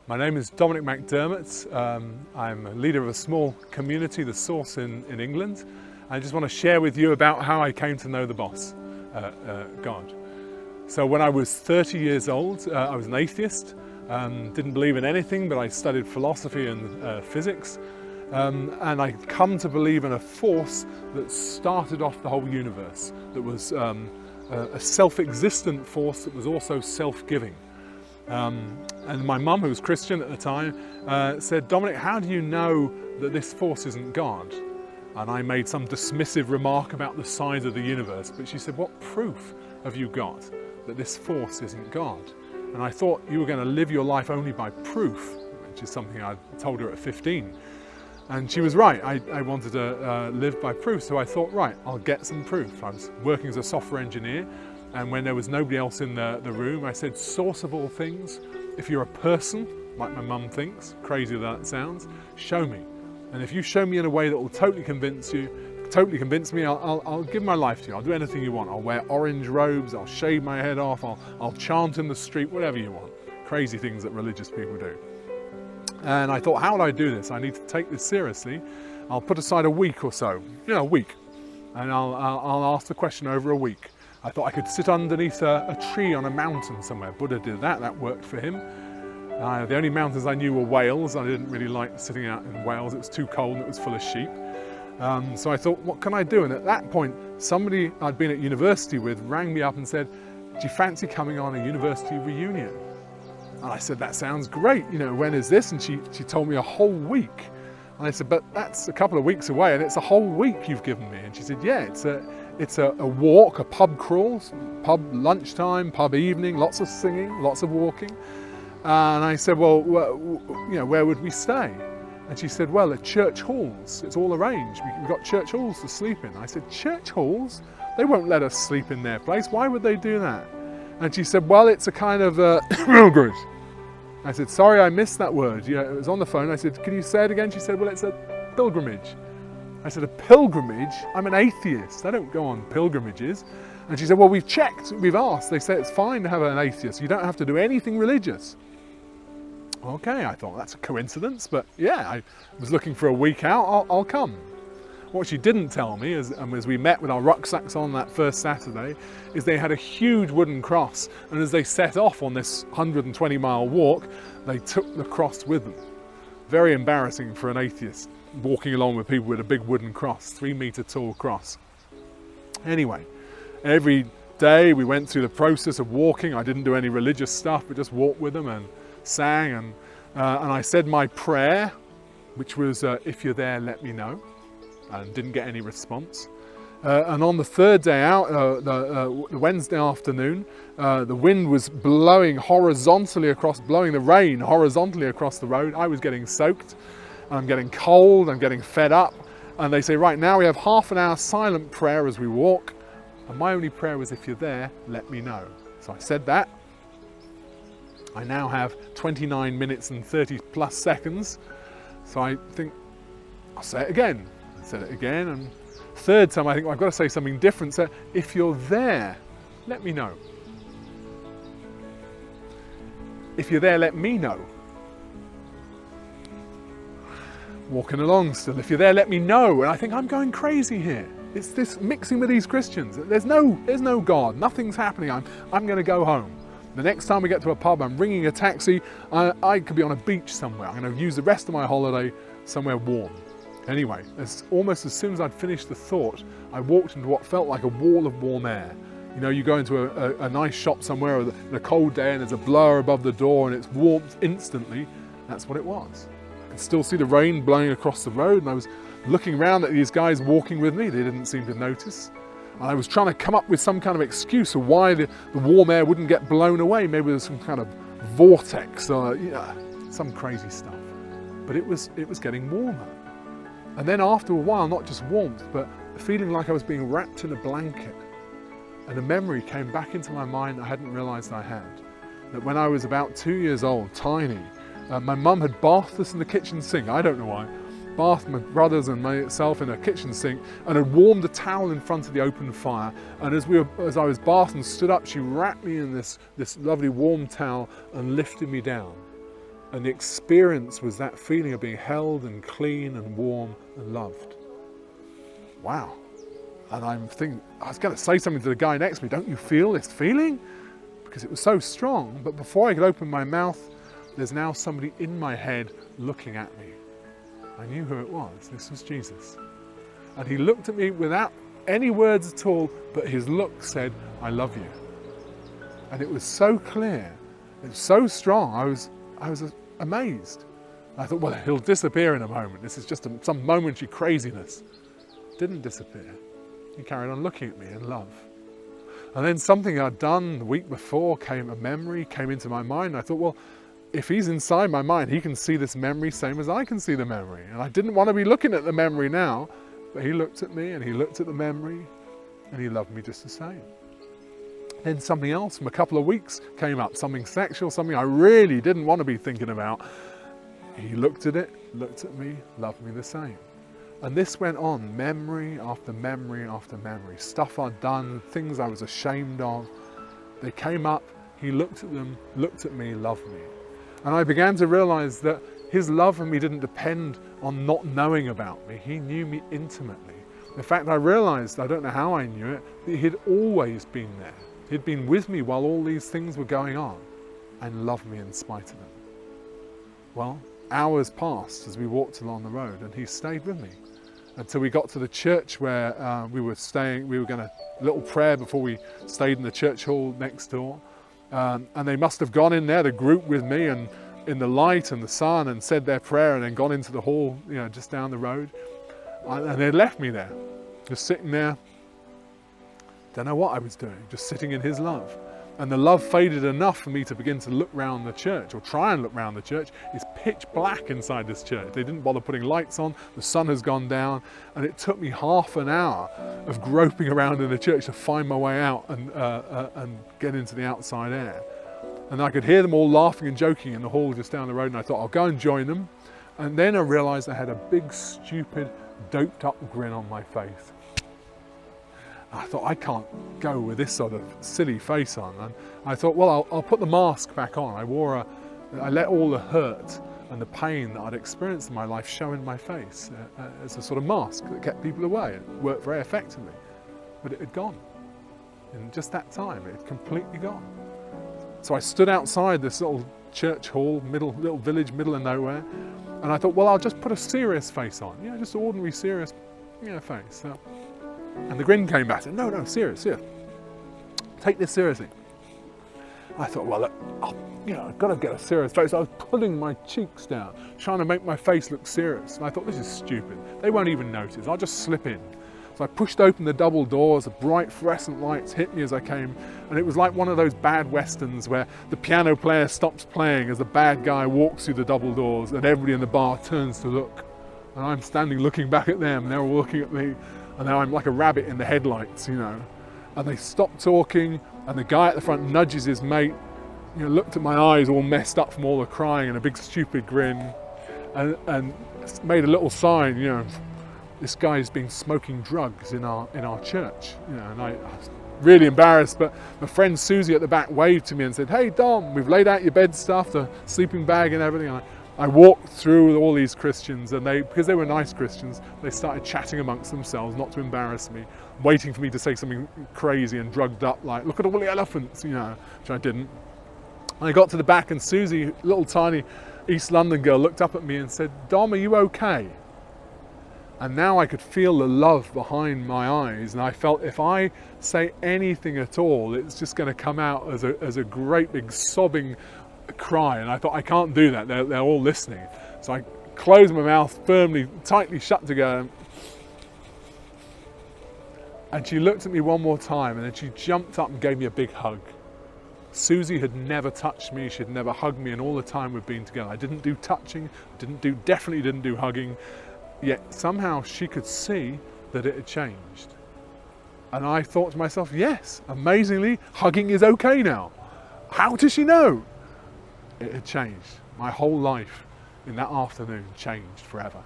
My name is Dominic McDermott. I'm a leader of a small community, The Source in England. I just want to share with you about how I came to know the boss, God. So when I was 30 years old, I was an atheist, didn't believe in anything, but I studied philosophy and physics. And I come to believe in a force that started off the whole universe, that was a self-existent force that was also self-giving. And my mum, who was Christian at the time, said, Dominic, how do you know that this force isn't God? And I made some dismissive remark about the size of the universe, but she said, what proof have you got that this force isn't God? And I thought you were going to live your life only by proof, which is something I told her at 15. And she was right, I wanted to live by proof, so I thought, right, I'll get some proof. I was working as a software engineer, and when there was nobody else in the room, I said, source of all things, if you're a person, like my mum thinks, crazy that sounds, show me. And if you show me in a way that will totally convince me, I'll give my life to you. I'll do anything you want. I'll wear orange robes, I'll shave my head off, I'll chant in the street, whatever you want. Crazy things that religious people do. And I thought, how would I do this? I need to take this seriously. I'll put aside a week or so, a week. And I'll ask the question over a week. I thought I could sit underneath a tree on a mountain somewhere. Buddha did that, that worked for him. The only mountains I knew were Wales. I didn't really like sitting out in Wales. It was too cold and it was full of sheep. So I thought, what can I do? And at that point, somebody I'd been at university with rang me up and said, do you fancy coming on a university reunion? And I said, that sounds great. When is this? And she told me a whole week. And I said, but that's a couple of weeks away and it's a whole week you've given me. And she said, yeah, it's a walk, a pub crawl, pub lunchtime, pub evening, lots of singing, lots of walking. And I said, well, where would we stay? And she said, well, at church halls. It's all arranged. We've got church halls to sleep in. I said, church halls? They won't let us sleep in their place. Why would they do that? And she said, well, it's a kind of pilgrimage. I said, sorry, I missed that word. It was on the phone. I said, can you say it again? She said, well, it's a pilgrimage. I said, a pilgrimage? I'm an atheist. I don't go on pilgrimages. And she said, well, we've checked, we've asked. They say it's fine to have an atheist. You don't have to do anything religious. Okay, I thought that's a coincidence, but yeah, I was looking for a week out, I'll come. What she didn't tell me, as we met with our rucksacks on that first Saturday, is they had a huge wooden cross, and as they set off on this 120-mile walk, they took the cross with them. Very embarrassing for an atheist, walking along with people with a big wooden cross, 3-meter tall cross. Anyway, every day we went through the process of walking. I didn't do any religious stuff, but just walked with them and sang, and I said my prayer, which was, if you're there, let me know, and didn't get any response. And on the third day out, the Wednesday afternoon, the wind was blowing the rain horizontally across the road. I was getting soaked, I'm getting cold, I'm getting fed up, and they say, right, now we have half an hour silent prayer as we walk, and my only prayer was, if you're there, let me know. So I said that. I now have 29 minutes and 30 plus seconds. So I think, I'll say it again. I said it again, and third time I think, well, I've got to say something different. So if you're there, let me know. If you're there, let me know. Walking along still, if you're there, let me know. And I think I'm going crazy here. It's this mixing with these Christians. There's no God, nothing's happening. I'm going to go home. The next time we get to a pub, I'm ringing a taxi. I could be on a beach somewhere. I'm going to use the rest of my holiday somewhere warm. Anyway, almost as soon as I'd finished the thought, I walked into what felt like a wall of warm air. You go into a nice shop somewhere on a cold day and there's a blur above the door and it's warmth instantly. That's what it was. I could still see the rain blowing across the road, and I was looking around at these guys walking with me. They didn't seem to notice. I was trying to come up with some kind of excuse of why the warm air wouldn't get blown away. Maybe there's some kind of vortex or some crazy stuff. But it was getting warmer. And then after a while, not just warmth, but feeling like I was being wrapped in a blanket. And a memory came back into my mind I hadn't realized I had. That when I was about 2 years old, tiny, my mum had bathed us in the kitchen sink. I don't know why. Bathed my brothers and myself in a kitchen sink and had warmed a towel in front of the open fire. And as I was bathed and stood up, she wrapped me in this lovely warm towel and lifted me down. And the experience was that feeling of being held and clean and warm and loved. Wow. And I'm thinking, I was going to say something to the guy next to me, don't you feel this feeling? Because it was so strong, but before I could open my mouth, there's now somebody in my head looking at me. I knew who it was. This was Jesus. And he looked at me without any words at all, but his look said, I love you. And it was so clear, it was so strong, I was amazed. I thought, well, he'll disappear in a moment. This is just some momentary craziness. Didn't disappear. He carried on looking at me in love. And then something I'd done the week before came, a memory came into my mind. I thought, well, if he's inside my mind, he can see this memory same as I can see the memory. And I didn't want to be looking at the memory now, but he looked at me and he looked at the memory and he loved me just the same. Then something else from a couple of weeks came up, something sexual, something I really didn't want to be thinking about. He looked at it, looked at me, loved me the same. And this went on, memory after memory after memory. Stuff I'd done, things I was ashamed of. They came up, he looked at them, looked at me, loved me. And I began to realize that his love for me didn't depend on not knowing about me. He knew me intimately. In fact, I realized, I don't know how I knew it, that he'd always been there. He'd been with me while all these things were going on and loved me in spite of them. Well, hours passed as we walked along the road and he stayed with me until we got to the church where we were staying. We were going to little prayer before we stayed in the church hall next door. And they must have gone in there, the group with me, and in the light and the sun, and said their prayer and then gone into the hall, you know, just down the road. And they left me there, just sitting there. Don't know what I was doing, just sitting in his love. And the love faded enough for me to begin to look round the church, or try and look round the church. It's pitch black inside this church. They didn't bother putting lights on, the sun has gone down, and it took me half an hour of groping around in the church to find my way out and get into the outside air. And I could hear them all laughing and joking in the hall just down the road, and I thought, I'll go and join them. And then I realized I had a big, stupid, doped up grin on my face. I thought, I can't go with this sort of silly face on. And I thought, well, I'll put the mask back on. I let all the hurt and the pain that I'd experienced in my life show in my face as a sort of mask that kept people away. It worked very effectively, but it had gone. In just that time, it had completely gone. So I stood outside this little church hall, little village, middle of nowhere, and I thought, well, I'll just put a serious face on. You know, just an ordinary, serious, face. And the grin came back. I said, no, serious, here. Take this seriously. I thought, well, I've got to get a serious face. I was pulling my cheeks down, trying to make my face look serious. And I thought, this is stupid. They won't even notice. I'll just slip in. So I pushed open the double doors. The bright fluorescent lights hit me as I came. And it was like one of those bad westerns where the piano player stops playing as the bad guy walks through the double doors and everybody in the bar turns to look. And I'm standing looking back at them and they're all looking at me. And now I'm like a rabbit in the headlights, you know. And they stopped talking, and the guy at the front nudges his mate, looked at my eyes all messed up from all the crying and a big stupid grin, and made a little sign, this guy's been smoking drugs in our church, and I was really embarrassed, but my friend Susie at the back waved to me and said, hey Dom, we've laid out your bed stuff, the sleeping bag and everything. And I walked through all these Christians, and because they were nice Christians, they started chatting amongst themselves, not to embarrass me, waiting for me to say something crazy and drugged up, like, look at all the elephants, which I didn't. And I got to the back, and Susie, little tiny East London girl, looked up at me and said, Dom, are you okay? And now I could feel the love behind my eyes, and I felt if I say anything at all, it's just going to come out as a great big sobbing cry. And I thought, I can't do that, they're all listening. So I closed my mouth firmly, tightly shut together, and she looked at me one more time, and then she jumped up and gave me a big hug. Susie had never touched me, she'd never hugged me in all the time we've been together. I didn't do touching, definitely didn't do hugging, yet somehow she could see that it had changed. And I thought to myself, yes, amazingly, hugging is okay now. How does she know? It had changed. My whole life in that afternoon changed forever.